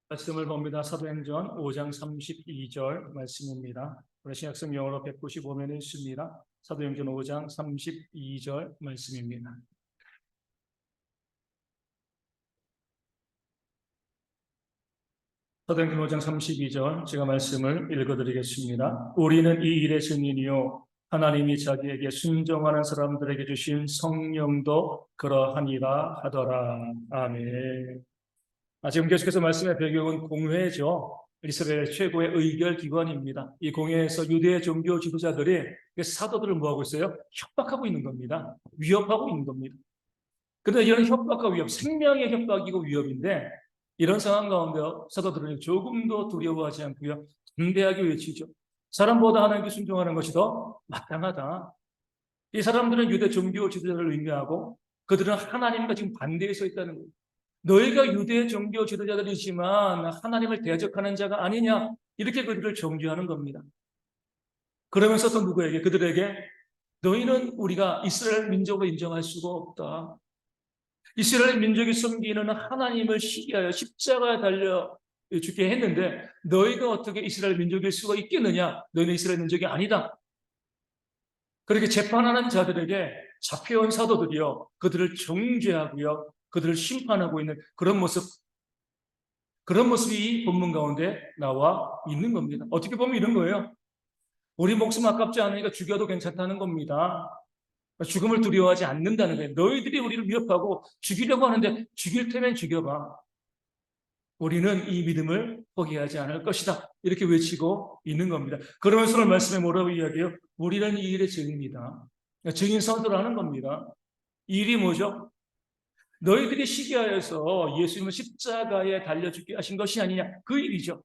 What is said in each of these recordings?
말씀을 봅니다. 사도행전 5장 32절 말씀입니다. 우리 신약성 영어로 195면에 있습니다. 사도행전 5장 32절 말씀입니다. 사도행전 5장 32절 제가 말씀을 읽어드리겠습니다. 우리는 이 일의 증인이요 하나님이 자기에게 순종하는 사람들에게 주신 성령도 그러하니라 하더라. 아멘. 지금 계속해서 말씀의 배경은 공회죠. 이스라엘 최고의 의결 기관입니다. 이 공회에서 유대 종교 지도자들이 사도들을 뭐하고 있어요? 협박하고 있는 겁니다. 위협하고 있는 겁니다. 그런데 이런 협박과 위협, 생명의 협박이고 위협인데 이런 상황 가운데 사도들은 조금도 두려워하지 않고요. 담대하게 외치죠. 사람보다 하나님께 순종하는 것이 더 마땅하다. 이 사람들은 유대 종교 지도자를 의미하고 그들은 하나님과 지금 반대에 서 있다는 거예요. 너희가 유대 종교 지도자들이지만 하나님을 대적하는 자가 아니냐 이렇게 그들을 정죄하는 겁니다. 그러면서 또 누구에게? 그들에게 너희는 우리가 이스라엘 민족으로 인정할 수가 없다. 이스라엘 민족이 섬기는 하나님을 시기하여 십자가에 달려 죽게 했는데 너희가 어떻게 이스라엘 민족일 수가 있겠느냐? 너희는 이스라엘 민족이 아니다. 그렇게 재판하는 자들에게 잡혀온 사도들이요 그들을 정죄하고요 그들을 심판하고 있는 그런 모습이 이 본문 가운데 나와 있는 겁니다. 어떻게 보면 이런 거예요. 우리 목숨 아깝지 않으니까 죽여도 괜찮다는 겁니다. 죽음을 두려워하지 않는다는 거예요. 너희들이 우리를 위협하고 죽이려고 하는데 죽일 테면 죽여봐. 우리는 이 믿음을 포기하지 않을 것이다. 이렇게 외치고 있는 겁니다. 그러면서 오늘 말씀에 뭐라고 이야기해요? 우리는 이 일의 증인이다. 증인 선서를 하는 겁니다. 이 일이 뭐죠? 너희들이 시기하여서 예수님을 십자가에 달려 죽게 하신 것이 아니냐. 그 일이죠.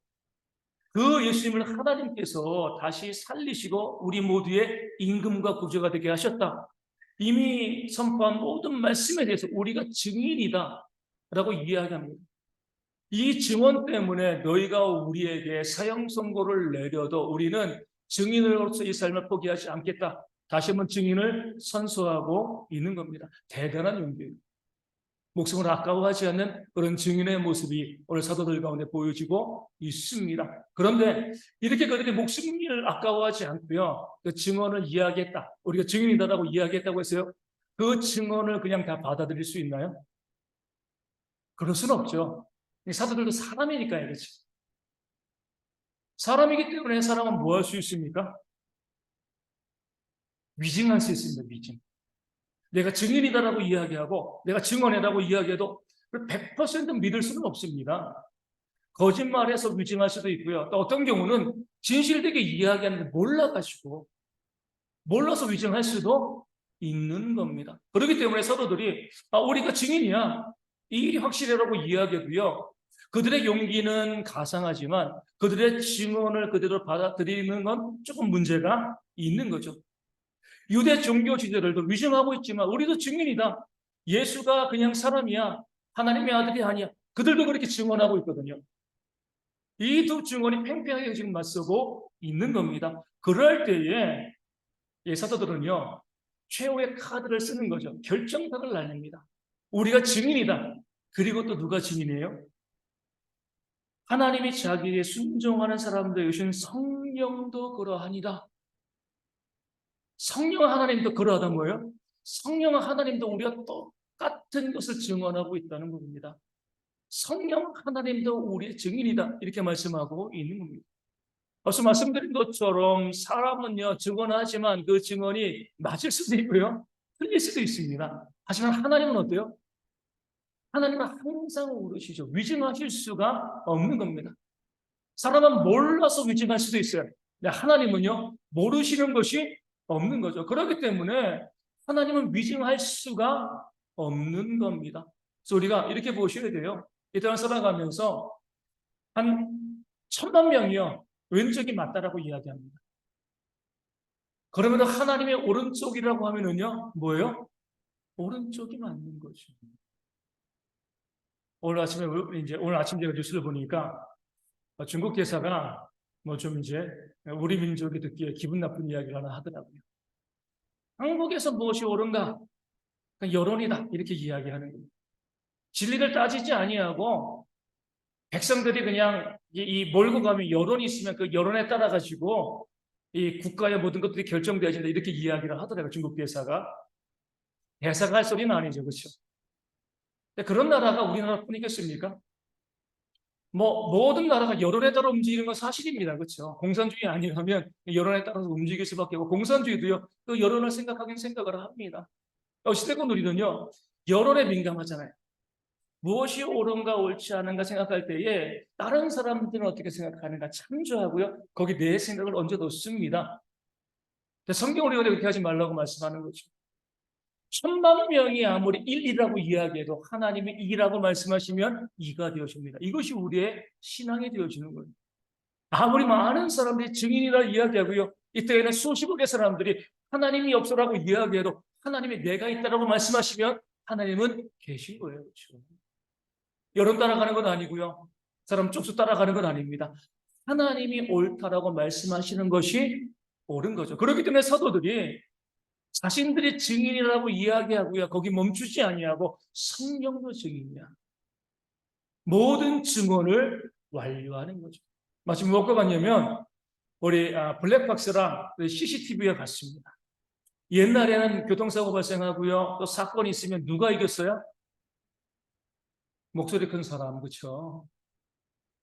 그 예수님을 하나님께서 다시 살리시고 우리 모두의 임금과 구주가 되게 하셨다. 이미 선포한 모든 말씀에 대해서 우리가 증인이다 라고 이야기합니다. 이 증언 때문에 너희가 우리에게 사형 선고를 내려도 우리는 증인으로서 이 삶을 포기하지 않겠다. 다시 한번 증인을 선서하고 있는 겁니다. 대단한 용기예요. 목숨을 아까워하지 않는 그런 증인의 모습이 오늘 사도들 가운데 보여지고 있습니다. 그런데 이렇게 그들이 목숨을 아까워하지 않고요. 그 증언을 이야기했다. 우리가 증인이다라고 이야기했다고 했어요. 그 증언을 그냥 다 받아들일 수 있나요? 그럴 수는 없죠. 사도들도 사람이니까요. 그렇죠? 사람이기 때문에 사람은 뭐 할 수 있습니까? 위증할 수 있습니다. 위증. 내가 증인이다라고 이야기하고 내가 증언이라고 이야기해도 100% 믿을 수는 없습니다. 거짓말해서 위증할 수도 있고요. 또 어떤 경우는 진실되게 이야기하는데 몰라서 위증할 수도 있는 겁니다. 그렇기 때문에 사도들이 우리가 증인이야. 이 일이 확실하라고 이야기하고요. 그들의 용기는 가상하지만 그들의 증언을 그대로 받아들이는 건 조금 문제가 있는 거죠. 유대 종교 지도자들도 위증하고 있지만 우리도 증인이다. 예수가 그냥 사람이야. 하나님의 아들이 아니야. 그들도 그렇게 증언하고 있거든요. 이 두 증언이 팽팽하게 지금 맞서고 있는 겁니다. 그럴 때에 사도들은요. 최후의 카드를 쓰는 거죠. 결정tak을 날립니다. 우리가 증인이다. 그리고 또 누가 증인이에요? 하나님이 자기에 순종하는 사람들에게 주신 성령도 그러하니라. 성령 하나님도 그러하단 거예요. 성령 하나님도 우리가 똑같은 것을 증언하고 있다는 겁니다. 성령 하나님도 우리의 증인이다. 이렇게 말씀하고 있는 겁니다. 앞서 말씀드린 것처럼 사람은요 증언하지만 그 증언이 맞을 수도 있고요 틀릴 수도 있습니다. 하지만 하나님은 어때요? 하나님은 항상 오르시죠. 위증하실 수가 없는 겁니다. 사람은 몰라서 위증할 수도 있어요. 하나님은요 모르시는 것이 없는 거죠. 그렇기 때문에 하나님은 위증할 수가 없는 겁니다. 그래서 우리가 이렇게 보셔야 돼요. 이 땅을 살아가면서 한 1000만 명이요 왼쪽이 맞다라고 이야기합니다. 그러면 하나님의 오른쪽이라고 하면은요 뭐예요? 오른쪽이 맞는 거죠. 오늘 아침 제가 뉴스를 보니까 중국 대사가 뭐 좀 이제 우리 민족이 듣기에 기분 나쁜 이야기를 하나 하더라고요. 한국에서 무엇이 옳은가? 여론이다 이렇게 이야기하는 거예요. 진리를 따지지 아니하고 백성들이 그냥 이 몰고 가면 여론이 있으면 그 여론에 따라 가지고 이 국가의 모든 것들이 결정되어진다 이렇게 이야기를 하더라고요. 중국 대사가. 대사가 할 소리는 아니죠. 그렇죠? 그런 나라가 우리나라뿐이겠습니까? 뭐 모든 나라가 여론에 따라 움직이는 건 사실입니다. 그렇죠? 공산주의 아니라면 여론에 따라서 움직일 수밖에 없고 공산주의도요. 그 여론을 생각하긴 생각을 합니다. 어찌됐건 우리는요. 여론에 민감하잖아요. 무엇이 옳은가 옳지 않은가 생각할 때에 다른 사람들은 어떻게 생각하는가 참조하고요. 거기 내 생각을 얹어 놓습니다. 성경으로 그렇게 하지 말라고 말씀하는 거죠. 1000만 명이 아무리 1이라고 이야기해도 하나님이 2라고 말씀하시면 2가 되어집니다. 이것이 우리의 신앙이 되어지는 거예요. 아무리 많은 사람들이 증인이라 이야기하고요. 이때에는 수십억의 사람들이 하나님이 없어라고 이야기해도 하나님이 내가 있다라고 말씀하시면 하나님은 계신 거예요. 그렇죠? 여론 따라가는 건 아니고요. 사람 쪽수 따라가는 건 아닙니다. 하나님이 옳다라고 말씀하시는 것이 옳은 거죠. 그렇기 때문에 사도들이 자신들이 증인이라고 이야기하고요. 거기 멈추지 아니하고 성령도 증인이야. 모든 증언을 완료하는 거죠. 마치 무엇과 같냐면 우리 블랙박스랑 CCTV에 같습니다. 옛날에는 교통사고 발생하고요. 또 사건이 있으면 누가 이겼어요? 목소리 큰 사람, 그렇죠?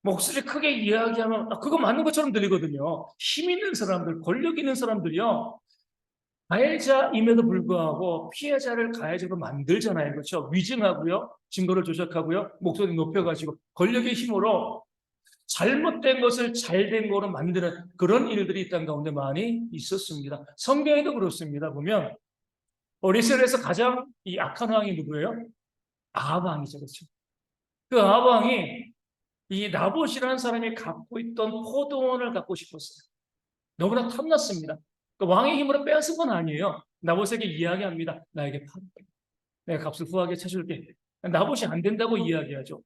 목소리 크게 이야기하면 그거 맞는 것처럼 들리거든요. 힘 있는 사람들, 권력 있는 사람들이요. 가해자임에도 불구하고 피해자를 가해자로 만들잖아요. 그렇죠? 위증하고요. 증거를 조작하고요. 목소리 높여가지고 권력의 힘으로 잘못된 것을 잘된 거로 만드는 그런 일들이 이 땅 가운데 많이 있었습니다. 성경에도 그렇습니다. 보면 이스라엘에서 가장 이 악한 왕이 누구예요? 아합 왕이죠. 그렇죠? 그 아합 왕이 이 나봇이라는 사람이 갖고 있던 포도원을 갖고 싶었어요. 너무나 탐났습니다. 그 왕의 힘으로 빼앗은 건 아니에요. 나봇에게 이야기합니다. 나에게 팔아. 내가 값을 후하게 쳐줄게. 나봇이 안 된다고 이야기하죠.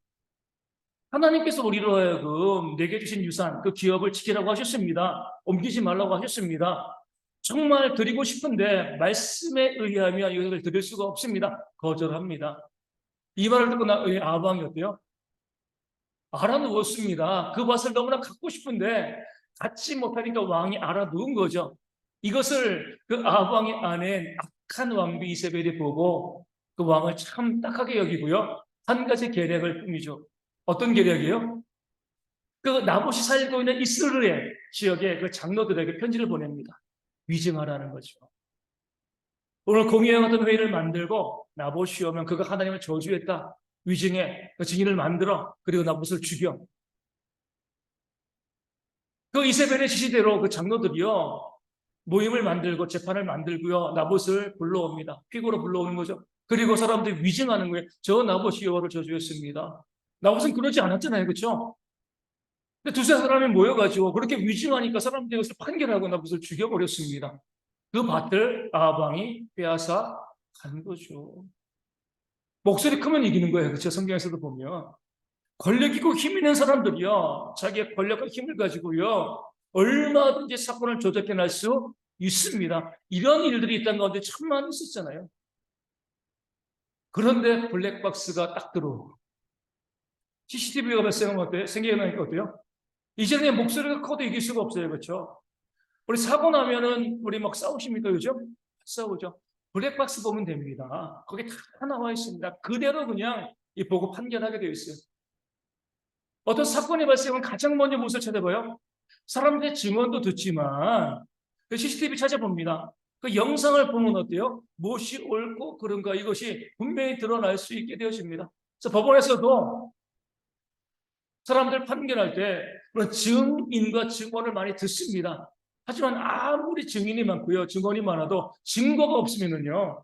하나님께서 우리로 하여금 내게 주신 유산, 그 기업을 지키라고 하셨습니다. 옮기지 말라고 하셨습니다. 정말 드리고 싶은데 말씀에 의하면 이것을 드릴 수가 없습니다. 거절합니다. 이 말을 듣고 아합왕이 어때요? 알아누웠습니다. 그 밭을 너무나 갖고 싶은데 갖지 못하니까 왕이 알아누운 거죠. 이것을 그 아합 왕의 아내 악한 왕비 이세벨이 보고 그 왕을 참 딱하게 여기고요. 한 가지 계략을 뿜이죠. 어떤 계략이요? 그 나봇이 살고 있는 이스라엘 지역의 그 장로들에게 편지를 보냅니다. 위증하라는 거죠. 오늘 공의와 같은 회의를 만들고 나봇이 오면 그가 하나님을 저주했다. 위증해. 그 증인을 만들어. 그리고 나봇을 죽여. 그 이세벨의 지시대로 그 장로들이요. 모임을 만들고 재판을 만들고요. 나봇을 불러옵니다. 피고로 불러오는 거죠. 그리고 사람들이 위증하는 거예요. 저 나봇이 여호와를 저주했습니다. 나봇은 그러지 않았잖아요. 그렇죠? 근데 두세 사람이 모여가지고 그렇게 위증하니까 사람들이 이것을 판결하고 나봇을 죽여버렸습니다. 그 밭을 아합 왕이 빼앗아 간 거죠. 목소리 크면 이기는 거예요. 그렇죠? 성경에서도 보면. 권력 있고 힘 있는 사람들이요. 자기의 권력과 힘을 가지고요. 얼마든지 사건을 조작해낼 수 있습니다. 이런 일들이 있다는 가운데 참 많이 있었잖아요. 그런데 블랙박스가 딱 들어오고 CCTV가 발생하면 어때요? 생겨나니까 어때요? 이제는 목소리가 커도 이길 수가 없어요. 그렇죠? 우리 사고 나면은 우리 막 싸우십니까? 요즘? 싸우죠. 블랙박스 보면 됩니다. 거기 다 나와 있습니다. 그대로 그냥 보고 판결하게 되어 있어요. 어떤 사건이 발생하면 가장 먼저 무엇을 찾아봐요? 사람들의 증언도 듣지만 그 CCTV 찾아봅니다. 그 영상을 보면 어때요? 무엇이 옳고 그른가 이것이 분명히 드러날 수 있게 되어집니다. 그래서 법원에서도 사람들 판결할 때 그런 증인과 증언을 많이 듣습니다. 하지만 아무리 증인이 많고요, 증언이 많아도 증거가 없으면은요,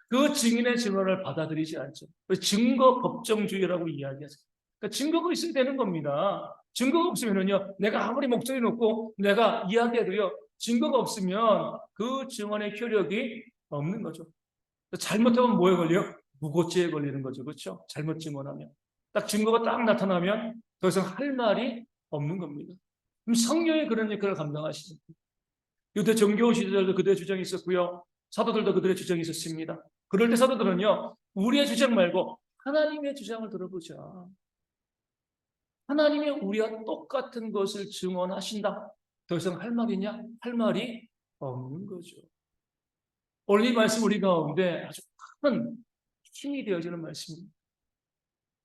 그 증인의 증언을 받아들이지 않죠. 증거 법정주의라고 이야기하죠. 그러니까 증거가 있어야 되는 겁니다. 증거가 없으면은요, 내가 아무리 목소리 높고 내가 이야기해도요, 증거가 없으면 그 증언의 효력이 없는 거죠. 잘못하면 뭐에 걸려요? 무고죄에 걸리는 거죠. 그렇죠? 잘못 증언하면. 딱 증거가 딱 나타나면 더 이상 할 말이 없는 겁니다. 그럼 성령이 그런 역할을 감당하시죠. 유대 종교 시대들도 그들의 주장이 있었고요. 사도들도 그들의 주장이 있었습니다. 그럴 때 사도들은요, 우리의 주장 말고 하나님의 주장을 들어보자. 하나님이 우리와 똑같은 것을 증언하신다. 더 이상 할 말이냐? 할 말이 없는 거죠. 오늘 이 말씀 우리 가운데 아주 큰 힘이 되어지는 말씀입니다.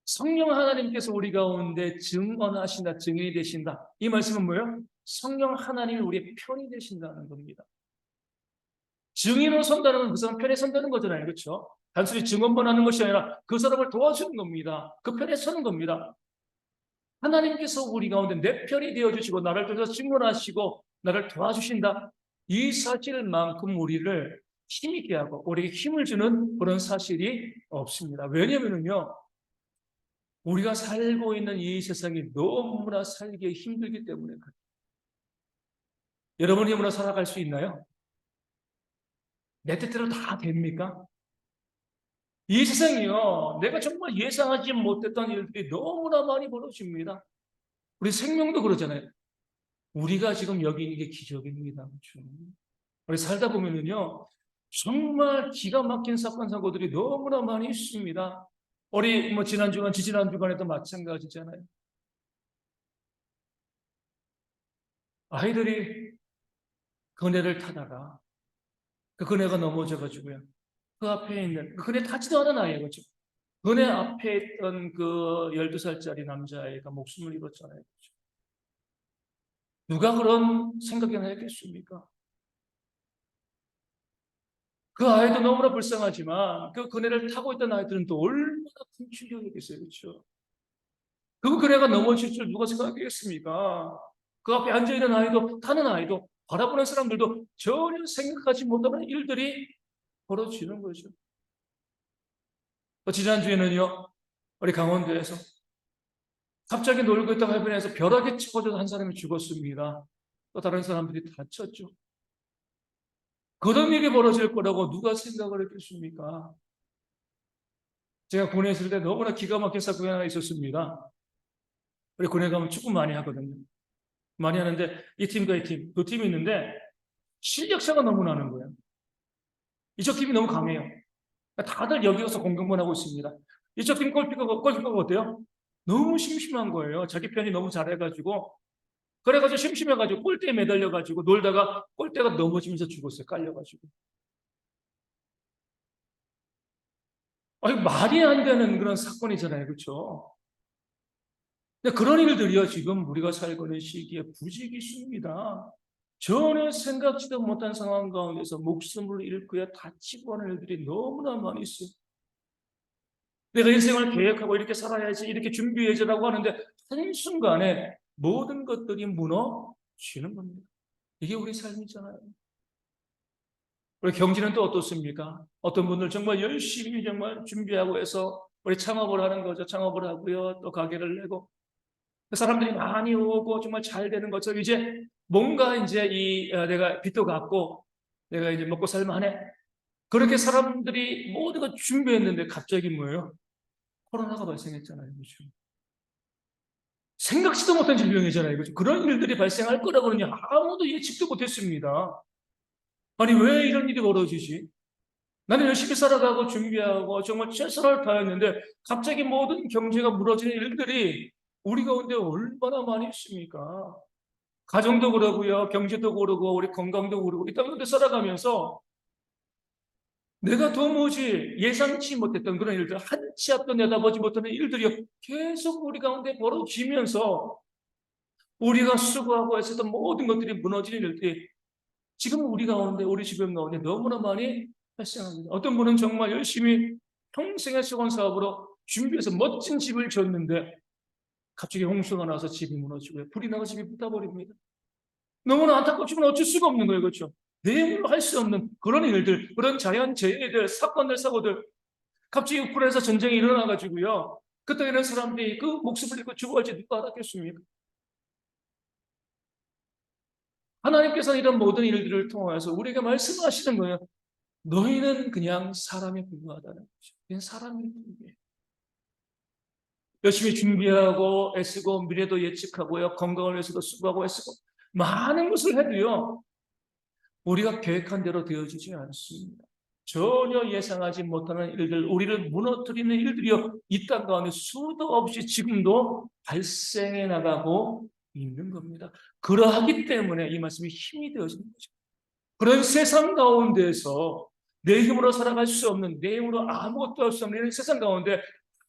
성령 하나님께서 우리 가운데 증언하신다, 증인이 되신다. 이 말씀은 뭐예요? 성령 하나님이 우리의 편이 되신다는 겁니다. 증인으로 선다는 건 그 사람 편에 선다는 거잖아요. 그렇죠? 단순히 증언만 하는 것이 아니라 그 사람을 도와주는 겁니다. 그 편에 서는 겁니다. 하나님께서 우리 가운데 내 편이 되어주시고 나를 통해서 증언하시고 나를 도와주신다. 이 사실만큼 우리를 힘있게 하고 우리에게 힘을 주는 그런 사실이 없습니다. 왜냐면요, 우리가 살고 있는 이 세상이 너무나 살기 힘들기 때문에 그래요. 여러분 힘으로 살아갈 수 있나요? 내 뜻대로 다 됩니까? 이 세상이요, 내가 정말 예상하지 못했던 일들이 너무나 많이 벌어집니다. 우리 생명도 그러잖아요. 우리가 지금 여기 있는 게 기적입니다. 그렇죠? 우리 살다 보면은요, 정말 기가 막힌 사건, 사고들이 너무나 많이 있습니다. 우리 지난 주간, 지지난 주간에도 마찬가지잖아요. 아이들이 그네를 타다가 그 그네가 넘어져가지고요. 그 앞에 있는, 그 그네 타지도 않은 아이예요. 그렇죠? 그네 앞에 있던 그 12살짜리 남자아이가 목숨을 잃었잖아요. 그렇죠? 누가 그런 생각이나 했겠습니까? 그 아이도 너무나 불쌍하지만 그 그네를 타고 있던 아이들은 또 얼마나 큰 충격이겠어요. 그렇죠? 그 그네가 넘어질 줄 누가 생각하겠습니까? 그 앞에 앉아있는 아이도 타는 아이도 바라보는 사람들도 전혀 생각하지 못하는 일들이 벌어지는 거죠. 지난주에는요, 우리 강원도에서 갑자기 놀고 있다가 해변에서 벼락에 치고져서 한 사람이 죽었습니다. 또 다른 사람들이 다쳤죠. 그런 일이 벌어질 거라고 누가 생각을 했겠습니까? 제가 군에 있을 때 너무나 기가 막힌 사건이 하나 있었습니다. 우리 군에 가면 축구 많이 하거든요. 많이 하는데 이 팀과 이 팀, 두 팀이 있는데 실력 차가 너무 나는 거예요. 이쪽 팀이 너무 강해요. 다들 여기 가서 공격만 하고 있습니다. 이쪽 팀 골키퍼가 어때요? 너무 심심한 거예요. 자기 편이 너무 잘해가지고. 그래가지고 심심해가지고 골대에 매달려가지고 놀다가 골대가 넘어지면서 죽었어요. 깔려가지고. 말이 안 되는 그런 사건이잖아요. 그렇죠? 근데 그런 일들이요, 지금 우리가 살고 있는 시기에 부지기수입니다. 전혀 생각지도 못한 상황 가운데서 목숨을 잃고야 다치고 하는 일들이 너무나 많이 있어요. 내가 인생을 계획하고 이렇게 살아야지, 이렇게 준비해야지라고 하는데 한순간에 모든 것들이 무너지는 겁니다. 이게 우리 삶이잖아요. 우리 경제는 또 어떻습니까? 어떤 분들 정말 열심히 정말 준비하고 해서 우리 창업을 하는 거죠. 창업을 하고요. 또 가게를 내고. 그 사람들이 많이 오고 정말 잘 되는 것처럼 이제 뭔가 이제 내가 빚도 갚고 내가 이제 먹고 살만해. 그렇게 사람들이 모든 걸 준비했는데 갑자기 뭐예요? 코로나가 발생했잖아요. 그렇죠? 생각지도 못한 질병이잖아요. 그렇죠? 그런 일들이 발생할 거라고는 아무도 예측도 못했습니다. 아니, 왜 이런 일이 벌어지지? 나는 열심히 살아가고 준비하고 정말 최선을 다했는데 갑자기 모든 경제가 무너지는 일들이 우리 가운데 얼마나 많이 있습니까? 가정도 그러고요, 경제도 그러고, 우리 건강도 그러고, 이 땅 데 살아가면서 내가 도무지 예상치 못했던 그런 일들, 한 치 앞도 내다보지 못하는 일들이 계속 우리 가운데 벌어지면서 우리가 수고하고 했었던 모든 것들이 무너지는 일들이 지금 우리 가운데, 우리 주변 가운데 너무나 많이 발생합니다. 어떤 분은 정말 열심히 평생의 수건 사업으로 준비해서 멋진 집을 지었는데 갑자기 홍수가 나서 집이 무너지고요. 불이 나서 집이 붙어버립니다. 너무나 안타깝지만 어쩔 수가 없는 거예요. 그렇죠? 내 힘으로 할 수 없는 그런 일들, 그런 자연재해들, 사건들, 사고들, 갑자기 우크라이나에서 전쟁이 일어나가지고요. 그때 이런 사람들이 그 목숨을 잃고 죽어갈지 누가 알았겠습니까? 하나님께서는 이런 모든 일들을 통해서 우리에게 말씀하시는 거예요. 너희는 그냥 사람에 불과하다는 거죠. 그냥 사람이 불과해요. 열심히 준비하고 애쓰고 미래도 예측하고요. 건강을 위해서도 수고하고 애쓰고 많은 것을 해도요. 우리가 계획한 대로 되어지지 않습니다. 전혀 예상하지 못하는 일들, 우리를 무너뜨리는 일들이요, 이 땅 가운데 수도 없이 지금도 발생해 나가고 있는 겁니다. 그러하기 때문에 이 말씀이 힘이 되어지는 거죠. 그런 세상 가운데서 내 힘으로 살아갈 수 없는, 내 힘으로 아무것도 할 수 없는 이런 세상 가운데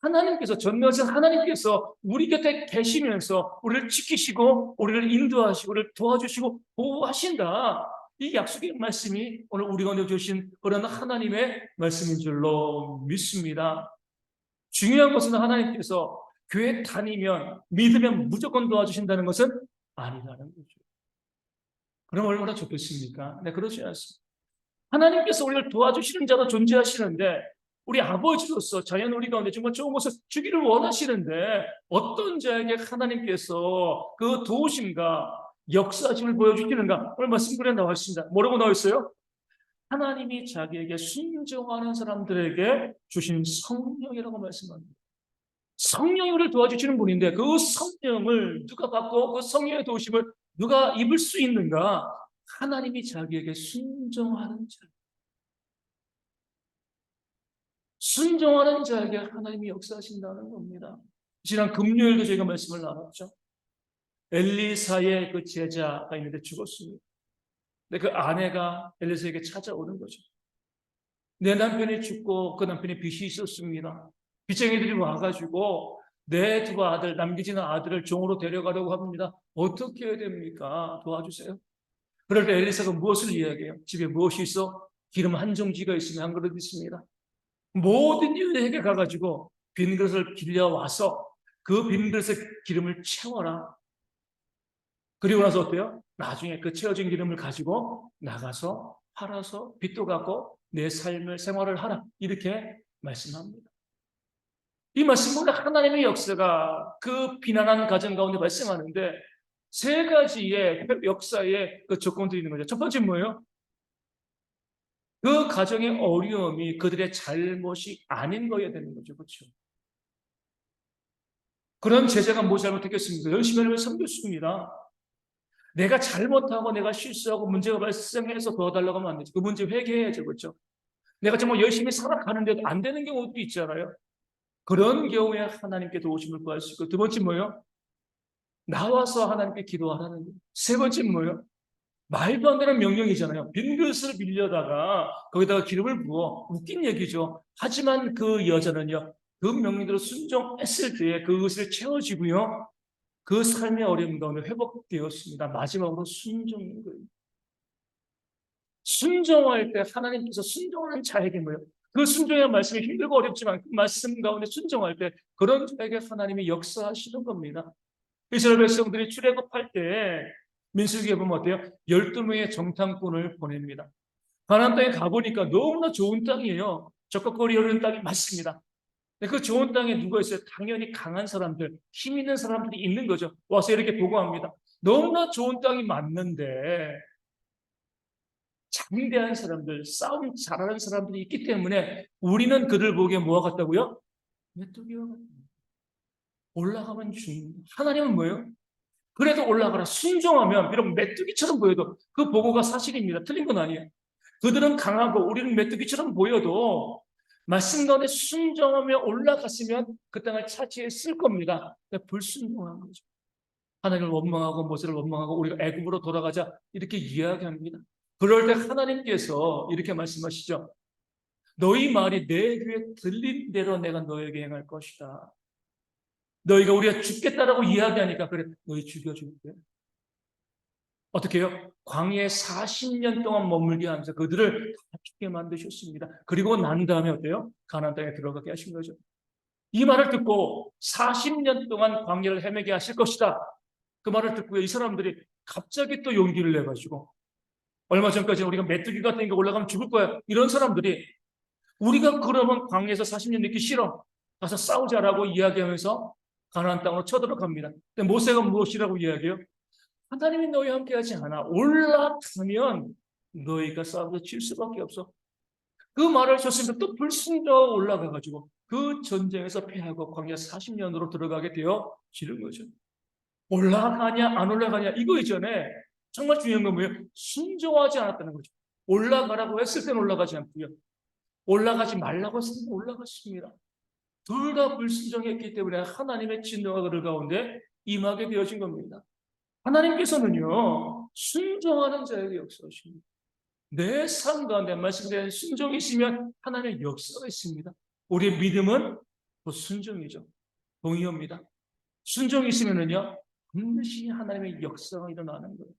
하나님께서, 전능하신 하나님께서 우리 곁에 계시면서 우리를 지키시고 우리를 인도하시고 우리를 도와주시고 보호하신다. 이 약속의 말씀이 오늘 우리 가운데 주신 그런 하나님의 말씀인 줄로 믿습니다. 중요한 것은 하나님께서 교회 다니면, 믿으면 무조건 도와주신다는 것은 아니라는 거죠. 그럼 얼마나 좋겠습니까? 네, 그렇지 않습니다. 하나님께서 우리를 도와주시는 자로 존재하시는데, 우리 아버지로서 자연 우리 가운데 정말 좋은 것을 주기를 원하시는데, 어떤 자에게 하나님께서 그 도우심과 역사심을 보여주시는가? 오늘 말씀 그래 나와 있습니다. 뭐라고 나와 있어요? 하나님이 자기에게 순종하는 사람들에게 주신 성령이라고 말씀합니다. 성령이 우리를 도와주시는 분인데, 그 성령을 누가 받고 그 성령의 도우심을 누가 입을 수 있는가? 하나님이 자기에게 순종하는 자. 순종하는 자에게 하나님이 역사하신다는 겁니다. 지난 금요일도 저희가 말씀을 나눴죠. 엘리사의 그 제자가 있는데 죽었습니다. 근데 그 아내가 엘리사에게 찾아오는 거죠. 내 남편이 죽고 그 남편이 빚이 있었습니다. 빚쟁이들이 와가지고 내 두 아들, 남겨진 아들을 종으로 데려가려고 합니다. 어떻게 해야 됩니까? 도와주세요. 그럴 때 엘리사가 무엇을 이야기해요? 집에 무엇이 있어? 기름 한 정지가 있으면 한 그릇 있습니다. 모든 이들에게 가가지고 빈 그릇을 빌려와서 그 빈 그릇에 기름을 채워라. 그리고 나서 어때요? 나중에 그 채워진 기름을 가지고 나가서 팔아서 빚도 갚고 내 삶을 생활을 하라. 이렇게 말씀합니다. 이 말씀보다 하나님의 역사가 그 비난한 가정 가운데 발생하는데, 세 가지의 역사의 그 조건들이 있는 거죠. 첫 번째 뭐예요? 그 가정의 어려움이 그들의 잘못이 아닌 거여야 되는 거죠. 그렇죠? 그런 제자가 뭐 잘못했겠습니까? 열심히 하나님을 섬겼습니다. 내가 잘못하고 내가 실수하고 문제가 발생해서 도와달라고 하면 안 되죠. 그 문제 회개해야죠. 그렇죠? 내가 정말 열심히 살아가는데도 안 되는 경우도 있잖아요. 그런 경우에 하나님께 도우심을 구할 수 있고, 두 번째 뭐예요? 나와서 하나님께 기도하라는 거예요. 세 번째 뭐예요? 말도 안 되는 명령이잖아요. 빈 그릇을 빌려다가 거기다가 기름을 부어. 웃긴 얘기죠. 하지만 그 여자는요, 그 명령대로 순종했을 때에 그것을 채워지고요, 그 삶의 어려움 가운데 회복되었습니다. 마지막으로 순종인 거예요. 순종할 때 하나님께서 순종하는 자에게 뭐예요? 그 순종의 말씀이 힘들고 어렵지만 그 말씀 가운데 순종할 때 그런 자에게 하나님이 역사하시는 겁니다. 이스라엘 백성들이 출애굽할 때 민수기에 보면 어때요? 12명의 정탐꾼을 보냅니다. 가나안 땅에 가보니까 너무나 좋은 땅이에요. 적극거리 흐르는 땅이 맞습니다. 그 좋은 땅에 누가 있어요? 당연히 강한 사람들, 힘 있는 사람들이 있는 거죠. 와서 이렇게 보고합니다. 너무나 좋은 땅이 맞는데 장대한 사람들, 싸움 잘하는 사람들이 있기 때문에 우리는 그들 보기에 뭐와 같다고요? 메뚜기와 같다. 올라가면 죽는다. 하나님은 뭐예요? 그래도 올라가라. 순종하면 비록 메뚜기처럼 보여도 그 보고가 사실입니다. 틀린 건 아니에요. 그들은 강하고 우리는 메뚜기처럼 보여도 말씀 가운데 순종하며 올라갔으면 그 땅을 차지했을 겁니다. 불순종한 거죠. 하나님을 원망하고 모세를 원망하고 우리가 애굽으로 돌아가자 이렇게 이야기합니다. 그럴 때 하나님께서 이렇게 말씀하시죠. 너희 말이 내 귀에 들린 대로 내가 너에게 행할 것이다. 너희가 우리가 죽겠다라고 이야기하니까 그래, 너희 죽여줄게. 어떻게 해요? 광야에 40년 동안 머물게 하면서 그들을 다 죽게 만드셨습니다. 그리고 난 다음에 어때요? 가나안 땅에 들어가게 하신 거죠. 이 말을 듣고 40년 동안 광야를 헤매게 하실 것이다. 그 말을 듣고 이 사람들이 갑자기 또 용기를 내가지고, 얼마 전까지 우리가 메뚜기 같은 게 올라가면 죽을 거야, 이런 사람들이 우리가 그러면 광야에서 40년 있기 싫어, 가서 싸우자라고 이야기하면서 가나안 땅으로 쳐들어갑니다. 근데 모세가 무엇이라고 이야기해요? 하나님이 너희와 함께하지 않아. 올라가면 너희가 싸워서 질 수밖에 없어. 그 말을 하셨으니까 또 불순종하고 올라가가지고 그 전쟁에서 패하고 광야 40년으로 들어가게 되어 지는 거죠. 올라가냐 안 올라가냐 이거 이전에 정말 중요한 건 뭐예요? 순종하지 않았다는 거죠. 올라가라고 했을 때는 올라가지 않고요. 올라가지 말라고 했으면 올라갔습니다. 둘 다 불순종했기 때문에 하나님의 진노가 그들 가운데 임하게 되어진 겁니다. 하나님께서는요, 순종하는 자에게 역사하십니다. 내 삶 가운데 말씀드린 순종이 있으면 하나님의 역사가 있습니다. 우리의 믿음은 또 순종이죠. 동의합니다. 순종이 있으면은요, 반드시 하나님의 역사가 일어나는 거예요.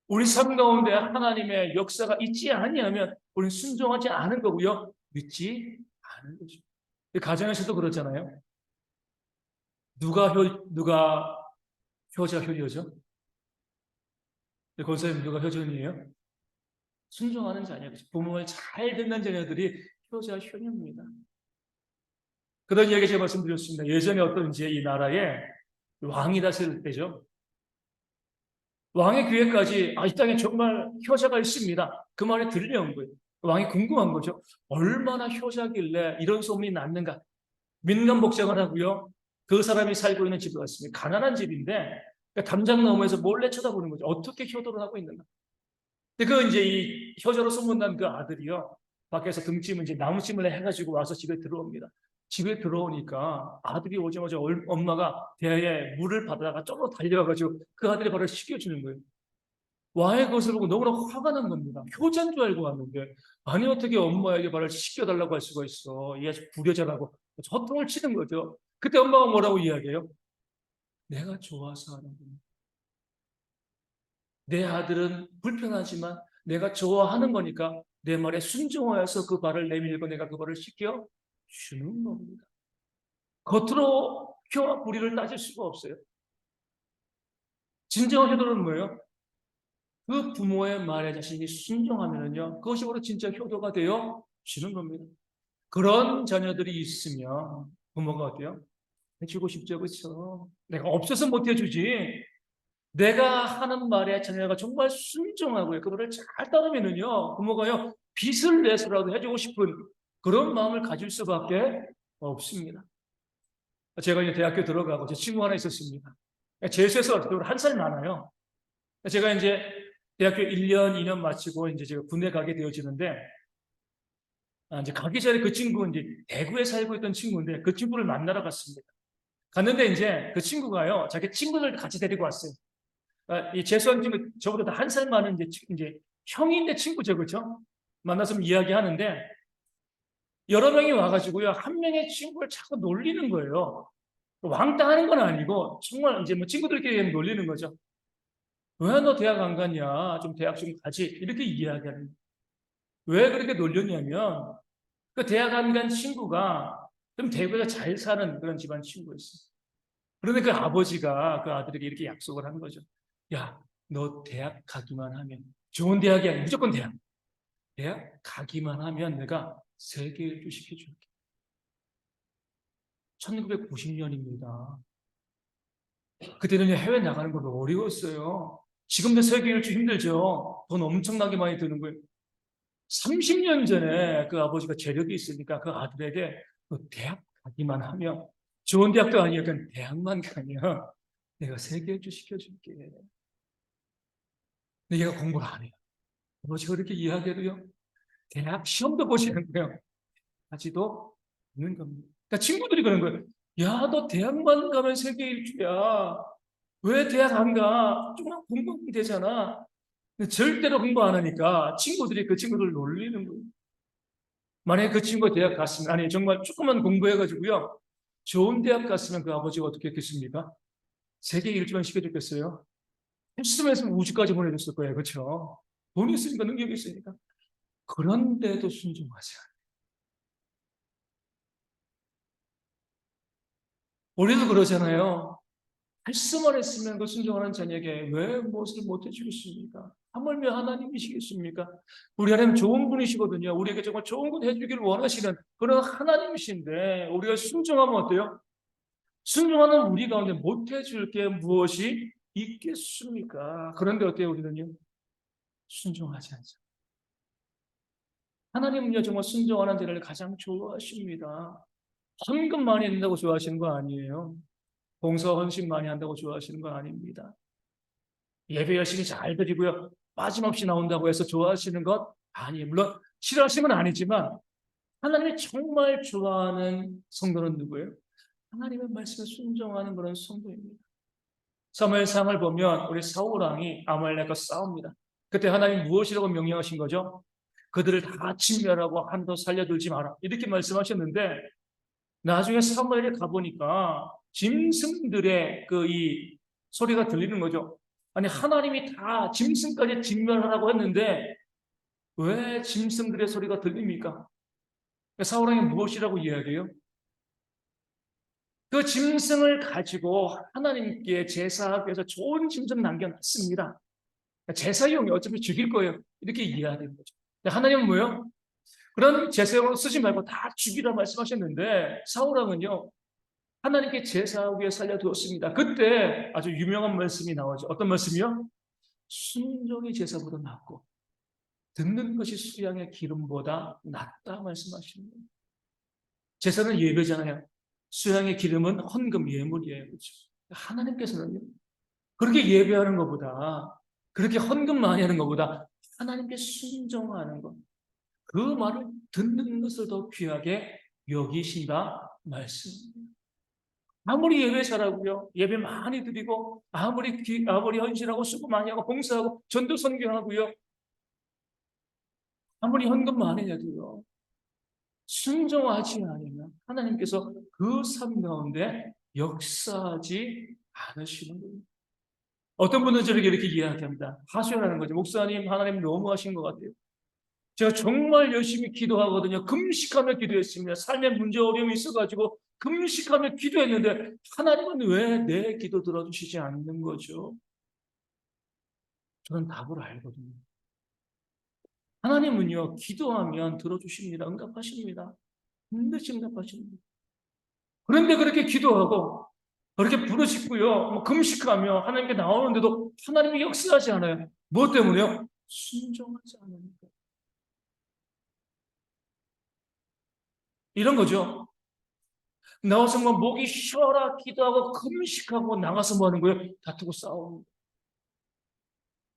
우리 삶 가운데 하나님의 역사가 있지 아니하면 우리는 순종하지 않은 거고요. 믿지 않은 거죠. 가정에서도 그렇잖아요. 누가 효자 효녀죠? 권사님 누가 효전이에요? 순종하는 자녀, 부모를 잘 듣는 자녀들이 효자 효녀입니다. 그런 이야기 제가 말씀드렸습니다. 예전에 어떤 이제 이 나라에 왕이 다스릴 때죠. 왕의 귀에까지 이 땅에 정말 효자가 있습니다. 그 말이 들려온 거예요. 왕이 궁금한 거죠. 얼마나 효자길래 이런 소문이 났는가. 민간복장을 하고요. 그 사람이 살고 있는 집에 왔습니다. 가난한 집인데 담장 너머에서 몰래 쳐다보는 거죠. 어떻게 효도를 하고 있는가. 근데 그 이제 이 효자로 소문난 그 아들이요. 밖에서 등짐을 이제 나무찜을 해가지고 와서 집에 들어옵니다. 집에 들어오니까 아들이 오자마자 엄마가 대야에 물을 받아다가 쪼로 달려가지고 그 아들의 발을 씻겨주는 거예요. 왕의 것을 보고 너무나 화가 난 겁니다. 효자인 줄 알고 왔는데 아니 어떻게 엄마에게 발을 씻겨달라고 할 수가 있어. 이 아직 불효자라고 호통을 치는 거죠. 그때 엄마가 뭐라고 이야기해요? 내가 좋아서 하는 겁니다. 내 아들은 불편하지만 내가 좋아하는 거니까 내 말에 순종하여서 그 발을 내밀고 내가 그 발을 씻겨 주는 겁니다. 겉으로 혀와 부리를 따질 수가 없어요. 진정한 효도는 뭐예요? 그 부모의 말에 자신이 순종하면요, 그것이 바로 진짜 효도가 되어 주는 겁니다. 그런 자녀들이 있으면 부모가 어때요? 해주고 싶죠, 그렇죠? 내가 없어서 못 해주지. 내가 하는 말에 자녀가 정말 순종하고요, 그거를 잘 따르면은요, 부모가요 빚을 내서라도 해주고 싶은 그런 마음을 가질 수밖에 없습니다. 제가 이제 대학교 들어가고 제 친구 하나 있었습니다. 재수해서 한 살 많아요. 제가 이제 대학교 1년, 2년 마치고 이제 제가 군대 가게 되어지는데, 이제 가기 전에 그 친구는 이제 대구에 살고 있던 친구인데 그 친구를 만나러 갔습니다. 갔는데 이제 그 친구가요, 자기 친구들 같이 데리고 왔어요. 이 재수한 친구, 저보다 한 살 많은 이제 형인데 친구죠, 그렇죠? 만나서 이야기하는데 여러 명이 와가지고요, 한 명의 친구를 자꾸 놀리는 거예요. 왕따 하는 건 아니고 정말 이제 뭐 친구들끼리 놀리는 거죠. 왜 너 대학 안 갔냐? 좀 대학 좀 가지. 이렇게 이야기하는 거예요. 왜 그렇게 놀렸냐면 그 대학 안 간 친구가 좀 대구에서 잘 사는 그런 집안 친구였어요. 그런데 그 아버지가 그 아들에게 이렇게 약속을 한 거죠. 야, 너 대학 가기만 하면, 좋은 대학이 아니야, 무조건 대학. 대학 가기만 하면 내가 세계 일주 시켜줄게. 1990년입니다. 그때는 해외 나가는 거 어려웠어요. 지금도 세계 일주 힘들죠. 돈 엄청나게 많이 드는 거예요. 30년 전에 그 아버지가 재력이 있으니까 그 아들에게 너 대학 가기만 하면, 좋은 대학도 아니야, 그냥 대학만 가면 내가 세계 일주 시켜줄게. 근데 얘가 공부를 안 해요. 아버지가 그렇게 이야기해도요, 대학 시험도 보시는 거예요. 하지도 않는 겁니다. 그러니까 친구들이 그런 거예요. 야, 너 대학만 가면 세계 일주야. 왜 대학 안 가? 조금만 공부하면 되잖아. 근데 절대로 공부 안 하니까 친구들이 그 친구들 놀리는 거예요. 만약에 그 친구가 대학 갔으면, 아니, 정말 조금만 공부해가지고요, 좋은 대학 갔으면 그 아버지가 어떻게 했겠습니까? 세계 일주만 시켜줬겠어요? 헬스면서 우주까지 보내줬을 거예요. 그렇죠? 돈이 있으니까, 능력이 있으니까. 그런데도 순종하지 않아요. 우리도 그러잖아요. 말씀을 했으면 그 순종하는 자녀에게 왜 무엇을 못 해주겠습니까? 하물며 하나님이시겠습니까? 우리 하나님 좋은 분이시거든요. 우리에게 정말 좋은 것 해주기를 원하시는 그런 하나님이신데 우리가 순종하면 어때요? 순종하는 우리 가운데 못 해줄 게 무엇이 있겠습니까? 그런데 어때요, 우리는요? 순종하지 않죠. 하나님은요, 정말 순종하는 자를 가장 좋아하십니다. 헌금 많이 한다고 좋아하시는 거 아니에요. 봉사 헌신 많이 한다고 좋아하시는 거 아닙니다. 예배 열심히 잘 드리고요, 빠짐없이 나온다고 해서 좋아하시는 것 아니에요. 물론 싫어하시는 건 아니지만 하나님이 정말 좋아하는 성도는 누구예요? 하나님의 말씀에 순종하는 그런 성도입니다. 사무엘상을 보면 우리 사울 왕이 아말렉과 싸웁니다. 그때 하나님 무엇이라고 명령하신 거죠? 그들을 다 진멸하고 한도 살려둘지 마라. 이렇게 말씀하셨는데 나중에 사무엘에 가보니까 짐승들의 그 이 소리가 들리는 거죠. 아니 하나님이 다 짐승까지 진멸하라고 했는데 왜 짐승들의 소리가 들립니까? 사울 왕이 무엇이라고 이야기해요? 그 짐승을 가지고 하나님께 제사하기 위해서 좋은 짐승 남겨놨습니다. 제사용이 어차피 죽일 거예요. 이렇게 이해하는 거죠. 하나님은 뭐예요? 그런 제사용으로 쓰지 말고 다 죽이라 말씀하셨는데 사울왕은요 하나님께 제사하기 위해 살려두었습니다. 그때 아주 유명한 말씀이 나오죠. 어떤 말씀이요? 순종이 제사보다 낫고 듣는 것이 수양의 기름보다 낫다 말씀하십니다. 제사는 예배잖아요. 수양의 기름은 헌금 예물이에요. 그렇죠? 하나님께서는요 그렇게 예배하는 것보다 그렇게 헌금 많이 하는 것보다 하나님께 순종하는 것, 그 말을 듣는 것을 더 귀하게 여기신다 말씀입니다. 아무리 예배 잘하고요, 예배 많이 드리고 아무리 헌신하고 수고 많이 하고 봉사하고 전도 선교하고요, 아무리 헌금 많이 내도요, 순종하지 않으면 하나님께서 그 삶 가운데 역사하지 않으시는 거예요. 어떤 분은 저렇게 이렇게 이야기합니다. 하소연하는 거죠. 목사님, 하나님 너무하신 것 같아요. 제가 정말 열심히 기도하거든요. 금식하며 기도했습니다. 삶에 문제 어려움이 있어가지고 금식하며 기도했는데 하나님은 왜 내 기도 들어주시지 않는 거죠? 저는 답을 알거든요. 하나님은요, 기도하면 들어주십니다. 응답하십니다. 반드시 응답하십니다. 그런데 그렇게 기도하고 그렇게 부르짖고요, 금식하며 하나님께 나오는데도 하나님이 역사하지 않아요. 무엇 때문에요? 순종하지 않으니까. 이런 거죠. 나와서 뭐 목이 쉬어라 기도하고 금식하고 나가서 뭐 하는 거예요? 다투고 싸우는.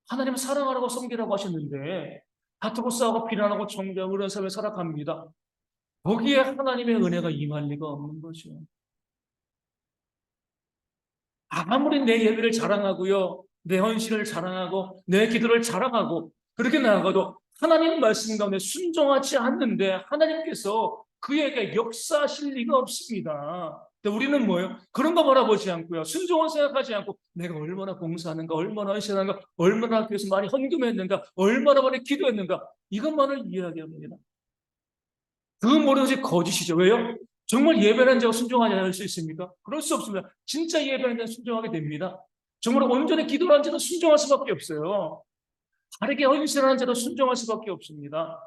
하나님은 사랑하라고 섬기라고 하셨는데 다투고 싸우고 비난하고 정죄하고 그런 삶을 살아갑니다. 거기에 하나님의 은혜가 임할 리가 없는 거죠. 아무리 내 예배를 자랑하고요, 내 헌신을 자랑하고 내 기도를 자랑하고 그렇게 나아가도 하나님 말씀 가운데 순종하지 않는데 하나님께서 그에게 역사하실 리가 없습니다. 근데 우리는 뭐예요? 그런 거 바라보지 않고요, 순종을 생각하지 않고 내가 얼마나 봉사하는가, 얼마나 헌신하는가, 얼마나 하기 위해서 많이 헌금했는가, 얼마나 많이 기도했는가, 이것만을 이야기합니다. 그 모든 것이 거짓이죠. 왜요? 정말 예배하는 자가 순종하지 않을 수 있습니까? 그럴 수 없습니다. 진짜 예배하는 자는 순종하게 됩니다. 정말 온전히 기도하는 자는 순종할 수밖에 없어요. 바르게 헌신하는 자도 순종할 수밖에 없습니다.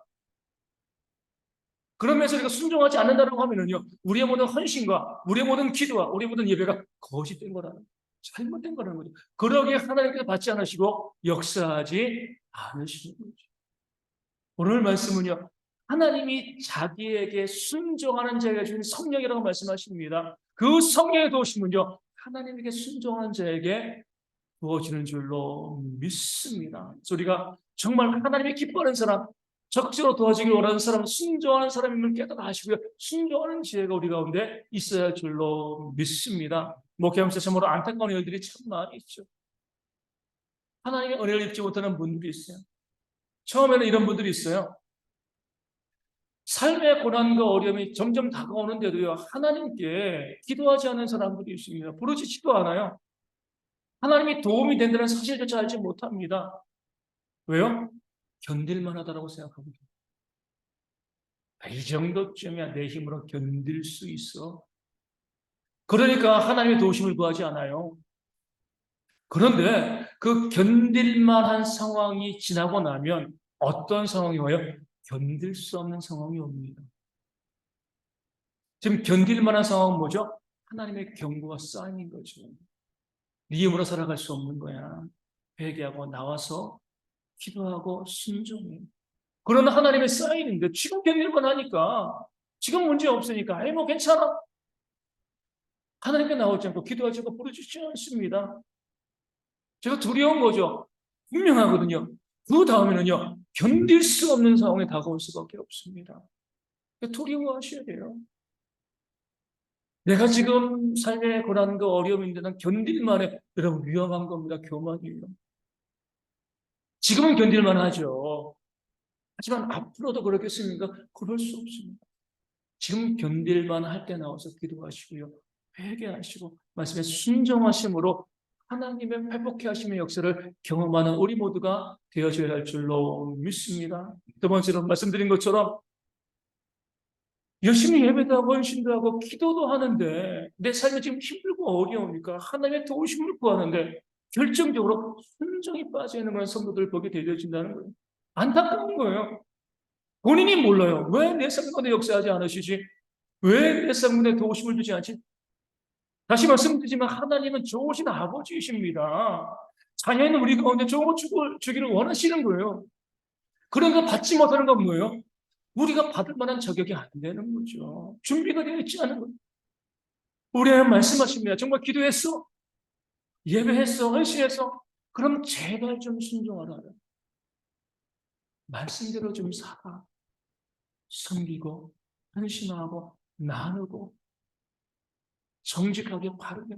그러면서 우리가 순종하지 않는다고 하면은요, 우리의 모든 헌신과 우리의 모든 기도와 우리의 모든 예배가 거짓된 거라는 거예요. 잘못된 거라는 거죠. 그러기에 하나님께서 받지 않으시고 역사하지 않으시는 거죠. 오늘 말씀은요, 하나님이 자기에게 순종하는 자에게 주신 성령이라고 말씀하십니다. 그 성령의 도우심은요, 하나님에게 순종하는 자에게 부어지는 줄로 믿습니다. 우리가 정말 하나님이 기뻐하는 사람, 적극적으로 도와주길 원하는 사람, 순종하는 사람임을 깨닫아 하시고요, 순종하는 지혜가 우리 가운데 있어야 할 줄로 믿습니다. 목회하면서 참으로 안타까운 일들이 참 많이 있죠. 하나님의 은혜를 입지 못하는 분들이 있어요. 처음에는 이런 분들이 있어요. 삶의 고난과 어려움이 점점 다가오는데도요, 하나님께 기도하지 않은 사람들이 있습니다. 부르짖지도 않아요. 하나님이 도움이 된다는 사실조차 알지 못합니다. 왜요? 견딜만 하다라고 생각합니다. 이 정도쯤이야 내 힘으로 견딜 수 있어. 그러니까 하나님의 도우심을 구하지 않아요. 그런데 그 견딜만한 상황이 지나고 나면 어떤 상황이 와요? 견딜 수 없는 상황이 옵니다. 지금 견딜 만한 상황은 뭐죠? 하나님의 경고가 쌓인 거죠. 네 힘으로 살아갈 수 없는 거야. 회개하고 나와서 기도하고 순종해. 그러나 하나님의 쌓이는데 지금 견딜만 하니까, 지금 문제 없으니까 아이 뭐 괜찮아. 하나님께 나오지 않고 기도하지 않고 부르짖지 않습니다. 제가 두려운 거죠. 분명하거든요. 그 다음에는요, 견딜 수 없는 상황이 다가올 수밖에 없습니다. 두려워하셔야 돼요. 내가 지금 삶의 고난과 어려움인데 난 견딜만 해. 여러분, 위험한 겁니다. 교만이에요. 지금은 견딜만 하죠. 하지만 앞으로도 그렇겠습니까? 그럴 수 없습니다. 지금 견딜만 할 때 나와서 기도하시고요. 회개하시고 말씀에 순종하심으로 하나님의 회복해 하심의 역사를 경험하는 우리 모두가 되어져야 할 줄로 믿습니다. 두 번째로 말씀드린 것처럼 열심히 예배도 하고 헌신도 하고 기도도 하는데 내 삶이 지금 힘들고 어려우니까 하나님의 도우심을 구하는데 결정적으로 순종이 빠져 있는 그런 성도들 보게 되어진다는 거예요. 안타까운 거예요. 본인이 몰라요. 왜 내 삶 가운데 역사하지 않으시지? 왜 내 삶 가운데 도우심을 주지 않지? 다시 말씀드리지만 하나님은 좋으신 아버지이십니다. 자녀는 우리 가운데 좋은 거 주기를 원하시는 거예요. 그런가 받지 못하는 건 뭐예요? 우리가 받을 만한 자격이 안 되는 거죠. 준비가 되어 있지 않은 거예요. 우리는 말씀하십니다. 정말 기도했어? 예배했어? 헌신했어? 그럼 제발 좀 순종하라. 말씀대로 좀 살아. 섬기고, 헌신하고, 나누고, 정직하게 바르게.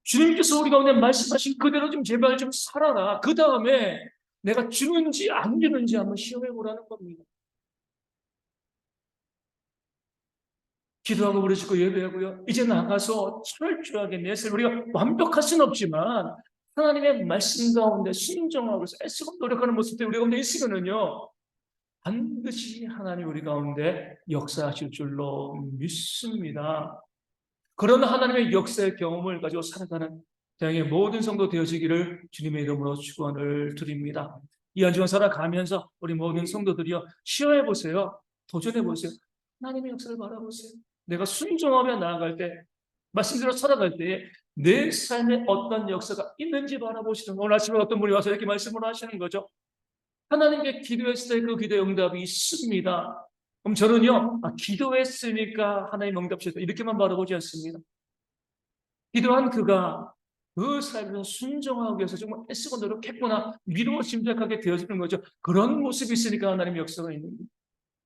주님께서 우리 가운데 말씀하신 그대로 좀 제발 좀 살아라. 그 다음에 내가 주는지 안 주는지 한번 시험해 보라는 겁니다. 기도하고 우리 짓고 예배하고요. 이제 나가서 철저하게 내 삶을 우리가 완벽할 수는 없지만 하나님의 말씀 가운데 순종하고 애쓰고 노력하는 모습들이 우리 가운데 있으면은요. 반드시 하나님 우리 가운데 역사하실 줄로 믿습니다. 그런 하나님의 역사의 경험을 가지고 살아가는 대학의 모든 성도 되어지기를 주님의 이름으로 축원을 드립니다. 이 한 주간 살아가면서 우리 모든 성도들이요. 시험해 보세요. 도전해 보세요. 하나님의 역사를 바라보세요. 내가 순종하며 나아갈 때, 말씀대로 살아갈 때에 내 삶에 어떤 역사가 있는지 바라보시는 거. 오늘 아침에 어떤 분이 와서 이렇게 말씀을 하시는 거죠. 하나님께 기도했을 때 그 기도의 응답이 있습니다. 그럼 저는요, 기도했으니까 하나님 응답하셨다. 이렇게만 바라보지 않습니다. 기도한 그가 그 삶에서 순종하기 위해서 정말 애쓰고 노력했구나. 미루어 짐작하게 되어지는 거죠. 그런 모습이 있으니까 하나님의 역사가 있는 거예요.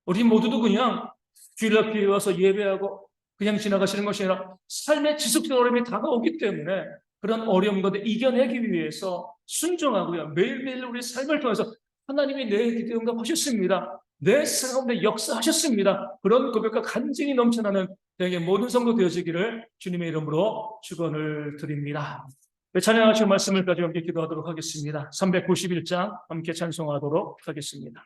우리 모두도 그냥 주일학교에 와서 예배하고 그냥 지나가시는 것이 아니라 삶의 지속적 어려움이 다가오기 때문에 그런 어려운 것을 이겨내기 위해서 순종하고요. 매일매일 우리 삶을 통해서 하나님이 내 기도에 응답하셨습니다. 내 삶 가운데 역사하셨습니다. 그런 고백과 간증이 넘쳐나는 저에게 모든 성도 되어지기를 주님의 이름으로 축원을 드립니다. 찬양하시는 말씀을 가지고 함께 기도하도록 하겠습니다. 391장 함께 찬송하도록 하겠습니다.